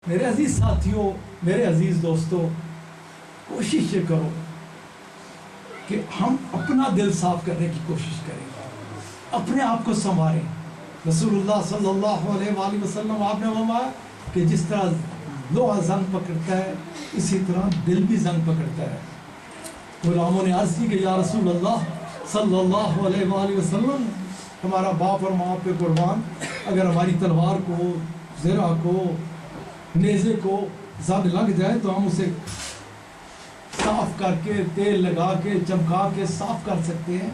میرے عزیز ساتھیوں، میرے عزیز دوستوں، کوشش یہ کرو کہ ہم اپنا دل صاف کرنے کی کوشش کریں، اپنے آپ کو سنواریں۔ رسول اللہ صلی اللہ علیہ وآلہ وسلم آپ نے فرمایا کہ جس طرح لوہا زنگ پکڑتا ہے اسی طرح دل بھی زنگ پکڑتا ہے۔ غلاموں نے عرض کی کہ یا رسول اللہ صلی اللہ علیہ وآلہ وسلم، ہمارا باپ اور ماں پہ قربان، اگر ہماری تلوار کو، زرہ کو، نیزے کو زنگ لگ جائے تو ہم اسے صاف کر کے، تیل لگا کے، چمکا کے صاف کر سکتے ہیں،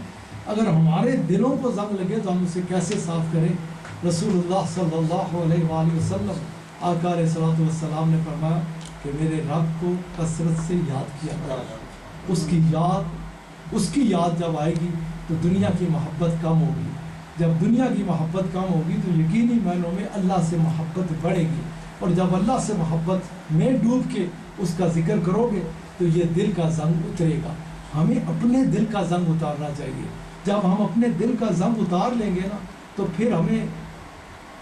اگر ہمارے دلوں کو زنگ لگے تو ہم اسے کیسے صاف کریں؟ رسول اللہ صلی اللہ علیہ وآلہ وسلم آقا علیہ الصلوۃ والسلام نے فرمایا کہ میرے رب کو کثرت سے یاد کیا کرو، اس کی یاد جب آئے گی تو دنیا کی محبت کم ہوگی، جب دنیا کی محبت کم ہوگی تو یقینی معنوں میں اللہ سے محبت بڑھے گی، اور جب اللہ سے محبت میں ڈوب کے اس کا ذکر کرو گے تو یہ دل کا زنگ اترے گا۔ ہمیں اپنے دل کا زنگ اتارنا چاہیے۔ جب ہم اپنے دل کا زنگ اتار لیں گے نا تو پھر ہمیں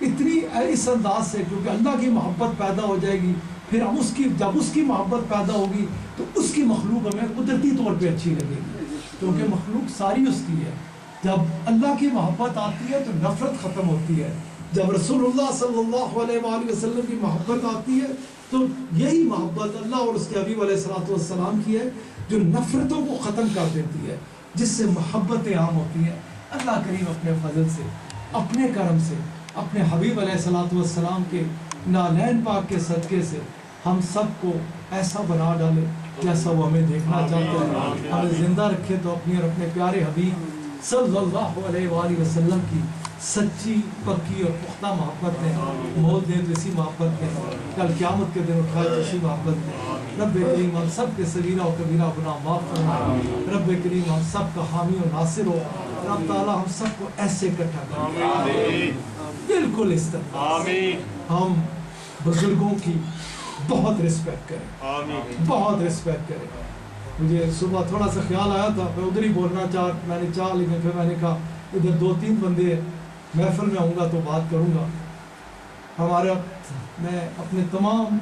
اتنی اس انداز سے، کیونکہ اللہ کی محبت پیدا ہو جائے گی، پھر ہم جب اس کی محبت پیدا ہوگی تو اس کی مخلوق ہمیں قدرتی طور پہ اچھی لگے گی، کیونکہ مخلوق ساری اس کی ہے۔ جب اللہ کی محبت آتی ہے تو نفرت ختم ہوتی ہے، جب رسول اللہ صلی اللہ علیہ وآلہ وسلم کی محبت آتی ہے تو یہی محبت اللہ اور اس کے حبیب علیہ الصلوۃ والسلام کی ہے جو نفرتوں کو ختم کر دیتی ہے، جس سے محبتیں عام ہوتی ہیں۔ اللہ کریم اپنے فضل سے، اپنے کرم سے، اپنے حبیب علیہ الصلوۃ والسلام کے نالین پاک کے صدقے سے ہم سب کو ایسا بنا ڈالے جیسا وہ ہمیں دیکھنا چاہتا ہے، ہمیں زندہ رکھے تو اپنی اور اپنے پیارے حبیب صلی اللہ علیہ وآلہ وسلم کی سچی، پکی اور پختہ محبت میں موت دے تو اسی محبت میں، کل قیامت کے دن اٹھائے تو اسی محبت میں۔ رب کریم ہم سب کے صغیرہ و کبیرہ گناہ معاف فرمائے، رب کریم ہم سب کا حامی و ناصر ہو، رب تعالیٰ ہم سب کو ایسے اکٹھا کرے، بالکل اس طرح ہم بزرگوں کی بہت رسپیکٹ کریں، بہت رسپیکٹ کریں۔ مجھے صبح تھوڑا سا خیال آیا تھا، میں ادھر ہی بولنا میں نے چاہ، لیکن پھر میں نے کہا ادھر 2-3 بندے محفل میں آؤں گا تو بات کروں گا۔ میں اپنے تمام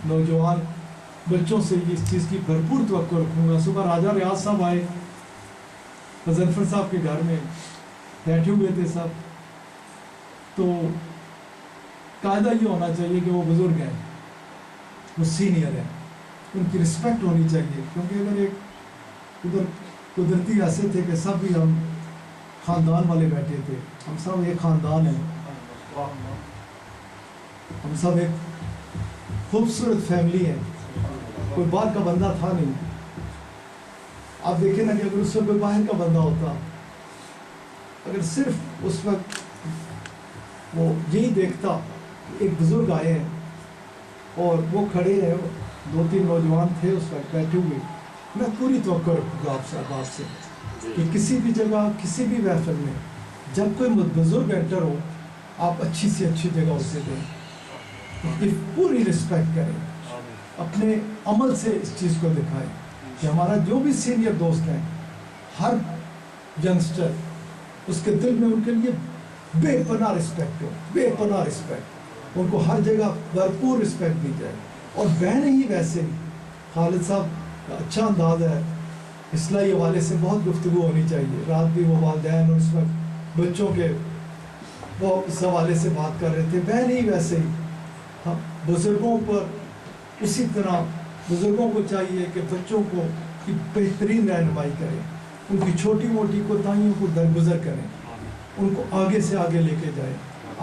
نوجوان بچوں سے اس چیز کی بھرپور توقع رکھوں گا۔ صبح راجہ ریاض صاحب آئے، مظفر صاحب کے گھر میں بیٹھے ہوئے تھے سب، تو قاعدہ یہ ہونا چاہیے کہ وہ بزرگ ہیں، وہ سینئر ہیں، ان کی رسپیکٹ ہونی چاہیے، کیونکہ اگر ایک ادھر قدرتی ایسے تھے کہ سب بھی ہم خاندان والے بیٹھے تھے، ہم سب ایک خاندان ہیں، ہم سب ایک خوبصورت فیملی ہے، کوئی باہر کا بندہ تھا نہیں۔ آپ دیکھیں نا کہ اگر اس وقت کوئی باہر کا بندہ ہوتا، اگر صرف اس وقت وہ یہی دیکھتا ایک بزرگ آئے ہیں اور وہ کھڑے ہیں، 2-3 نوجوان تھے اس وقت بیٹھے ہوئے، میں پوری توقع رکھوں گا آپ سے کہ کسی بھی جگہ، کسی بھی محفل میں جب کوئی بزرگ انٹر ہو، آپ اچھی سے اچھی جگہ اسے دیں، پوری رسپیکٹ کریں، اپنے عمل سے اس چیز کو دکھائیں کہ ہمارا جو بھی سینئر دوست ہیں، ہر ینگسٹر اس کے دل میں ان کے لیے بے پناہ رسپیکٹ ہو، بے پناہ رسپیکٹ، ان کو ہر جگہ بھرپور رسپیکٹ دی جائے۔ اور بہنیں ہی ویسے ہی، خالد صاحب کا اچھا انداز ہے، اصلاحی حوالے سے بہت گفتگو ہونی چاہیے، رات بھی وہ والدین اور اس وقت بچوں کے وہ اس حوالے سے بات کر رہے تھے، بہن ہی ویسے ہی، ہم بزرگوں پر اسی طرح بزرگوں کو چاہیے کہ بچوں کو کی بہترین رہنمائی کریں، ان کی چھوٹی موٹی کوتاہیوں کو درگزر کریں، ان کو آگے سے آگے لے کے جائیں۔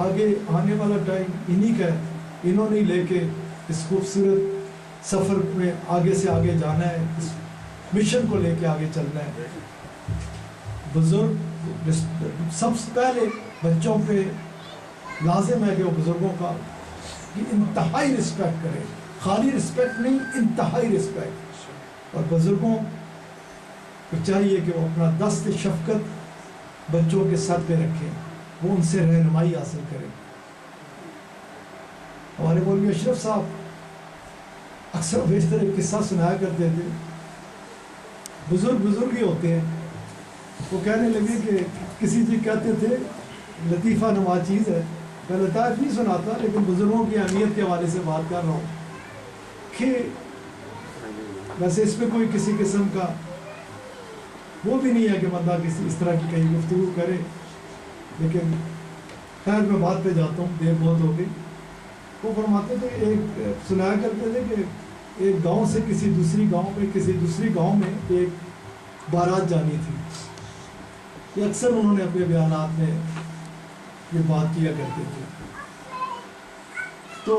آگے آنے والا ٹائم انہی کا ہے، انہوں نے لے کے اس خوبصورت سفر میں آگے سے آگے جانا ہے، اس مشن کو لے کے آگے چلنا ہے۔ بزرگ سب سے پہلے بچوں پہ لازم ہے کہ وہ بزرگوں کا انتہائی رسپیکٹ کرے، خالی رسپیکٹ نہیں، انتہائی رسپیکٹ۔ اور بزرگوں کو چاہیے کہ وہ اپنا دست شفقت بچوں کے سر پہ رکھیں، وہ ان سے رہنمائی حاصل کریں۔ ہمارے مولوی اشرف صاحب اکثر بیشتر ایک قصہ سنایا کرتے تھے، بزرگ ہی ہوتے ہیں، وہ کہنے لگے کہ کسی جی کہتے تھے لطیفہ نما چیز ہے میں لطائف نہیں سناتا لیکن بزرگوں کی اہمیت کے حوالے سے بات کر رہا ہوں کہ ویسے اس میں کوئی کسی قسم کا وہ بھی نہیں ہے کہ بندہ کسی اس طرح کی کہیں گفتگو کرے، لیکن خیر میں بات پہ جاتا ہوں، دیر بہت ہو گئی۔ وہ فرماتے تھے، ایک سنایا کرتے تھے کہ ایک گاؤں سے کسی دوسری گاؤں میں ایک بارات جانی تھی۔ یہ اکثر انہوں نے اپنے بیانات میں یہ بات کیا کرتے تھے۔ تو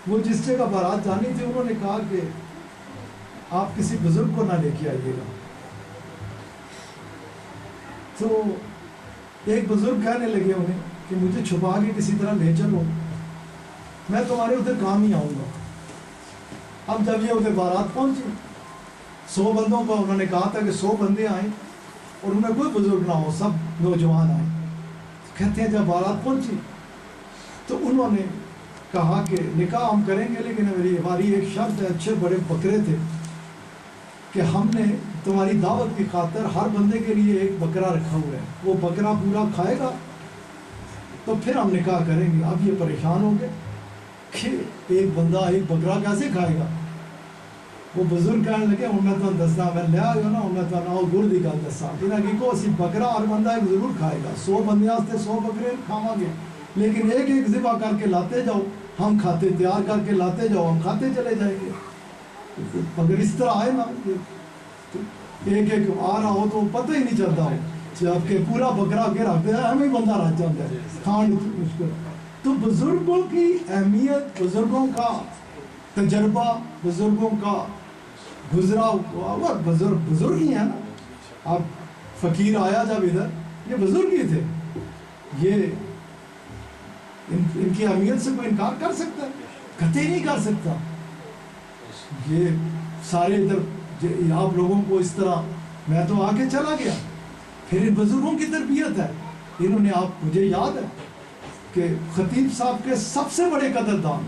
وہ جس جگہ بارات جانی تھی انہوں نے کہا کہ آپ کسی بزرگ کو نہ لے کے آئیے گا۔ تو ایک بزرگ کہنے لگے انہیں کہ مجھے چھپا کے کسی طرح لے چلو، میں تمہارے ادھر کام ہی آؤں گا۔ اب جب یہ ادھر بارات پہنچی، 100 بندوں کو انہوں نے کہا تھا کہ 100 بندے آئیں اور ان میں کوئی بزرگ نہ ہو، سب نوجوان آئیں۔ کہتے ہیں جب بارات پہنچی تو انہوں نے کہا کہ نکاح ہم کریں گے لیکن ہماری ایک شرط ہے، اچھے بڑے بکرے تھے کہ ہم نے تمہاری دعوت کی خاطر ہر بندے کے لیے ایک بکرا رکھا ہوا ہے، وہ بکرا پورا کھائے گا تو پھر ہم نکاح کریں گے۔ اب یہ پریشان ہو گئے کہ ایک بندہ ایک بکرا کیسے کھائے گا؟ وہ بزرگ کہنے لگے انہیں تو دسنا میں لیا گیا نا، انہیں تو نہ گر دی گل دسا انہیں کی کو اسی بکرا ہر بندہ ایک ضرور کھائے گا، 100 بندے واسطے 100 بکرے کھاواں گے، لیکن ایک ایک ذبح کر کے لاتے جاؤ، ہم کھاتے تیار کر کے لاتے جاؤ، ہم کھاتے چلے جائیں گے۔ اگر اس طرح آئے نا ایک ایک آ رہا ہو تو پتہ ہی نہیں چلتا ہو، جب کہ پورا بکرا کے رکھ دیا ہمیں بندہ رہ جاتا ہے کھان مشکل۔ تو بزرگوں کی اہمیت، بزرگوں کا تجربہ، بزرگوں کا گزرا ہوا، بزرگ ہی ہیں نا۔ اب فقیر آیا جب ادھر، یہ بزرگ ہی تھے، یہ ان کی اہمیت سے کوئی انکار کر سکتا ہے؟ قطعی نہیں کر سکتا۔ یہ سارے ادھر آپ لوگوں کو اس طرح، میں تو آ کے چلا گیا، پھر ان بزرگوں کی تربیت ہے۔ انہوں نے آپ، مجھے یاد ہے کہ خطیب صاحب کے سب سے بڑے قدردان،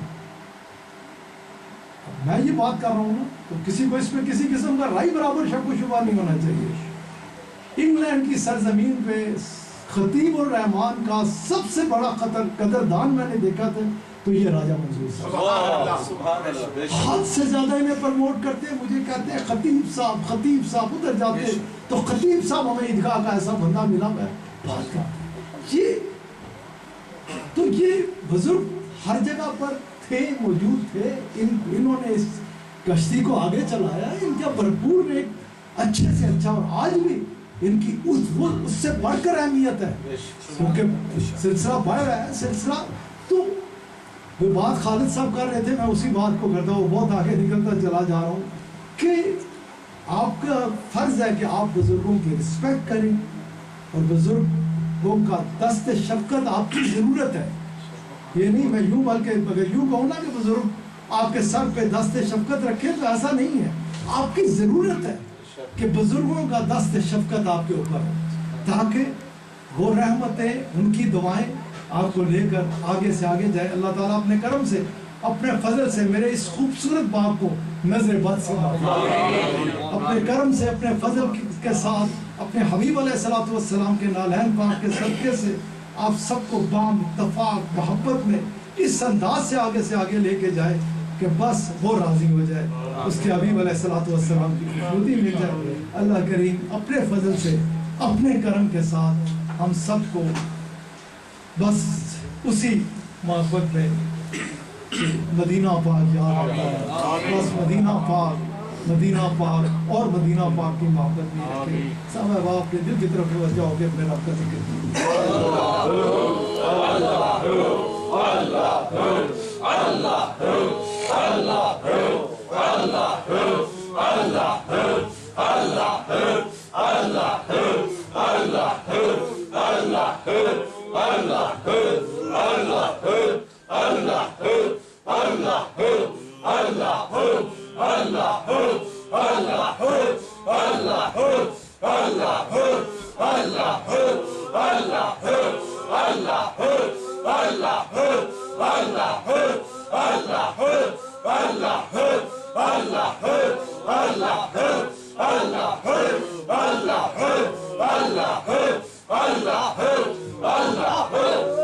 میں یہ بات کر رہا ہوں نا تو کسی کو اس میں کسی قسم کا رائی برابر شک و شبہ نہیں ہونا چاہیے۔ انگلینڈ کی سرزمین پہ خطیب الرحمان کا سب سے بڑا قدردان میں نے دیکھا تھا تو یہ راجہ منظور صاحب، حد سے زیادہ انہیں پروموٹ کرتے ہیں، مجھے کہتے ہیں خطیب صاحب ادھر جاتے تو خطیب صاحب ہمیں عیدگاہ کا ایسا بندہ ملا، میں بات کرتا تو یہ بزرگ ہر جگہ پر تھے، موجود تھے۔ انہوں نے اس کشتی کو آگے چلایا، ان کا بھرپور ایک اچھے سے اچھا، اور آج بھی ان کی اس سے بڑھ کر اہمیت ہے کیونکہ سلسلہ بڑھ رہا ہے سلسلہ۔ تو وہ بات خالد صاحب کر رہے تھے، میں اسی بات کو کرتا ہوں، بہت آگے نکلتا چلا جا رہا ہوں کہ آپ کا فرض ہے کہ آپ بزرگوں کی رسپیکٹ کریں، اور بزرگوں کا دست شفقت آپ کی ضرورت ہے۔ یہ نہیں میں یوں، بلکہ اگر یوں کہوں نا کہ بزرگ آپ کے سر پہ دست شفقت رکھے تو ایسا نہیں ہے، آپ کی ضرورت ہے کہ بزرگوں کا دست شفقت آپ کے اوپر ہو، تاکہ وہ رحمتیں، ان کی دعائیں آپ کو لے کر آگے سے آگے جائے۔ اللہ تعالیٰ اپنے کرم سے، اپنے فضل سے میرے اس خوبصورت باپ کو نظر بد سے اپنے کرم سے، اپنے فضل کے ساتھ، اپنے حبیب علیہ السلام کے نالین پاک کے صدقے سے آپ سب کو بام اتفاق محبت میں اس انداز سے آگے لے کے جائے کہ بس وہ راضی ہو جائے، اس کے حبیب علیہ السلام کی خوبصورتی مل جائے۔ اللہ کریم اپنے فضل سے، اپنے کرم کے ساتھ ہم سب کو بس اسی محبت میں مدینہ پاک یاد رکھا، بس مدینہ پاک اور مدینہ پاک کی محبت میں رکھے۔ سب احباب کے دل کی طرف توجہ ہو کے اپنے رب کا ذکر کیجیے۔ Allah, Allah, Allah.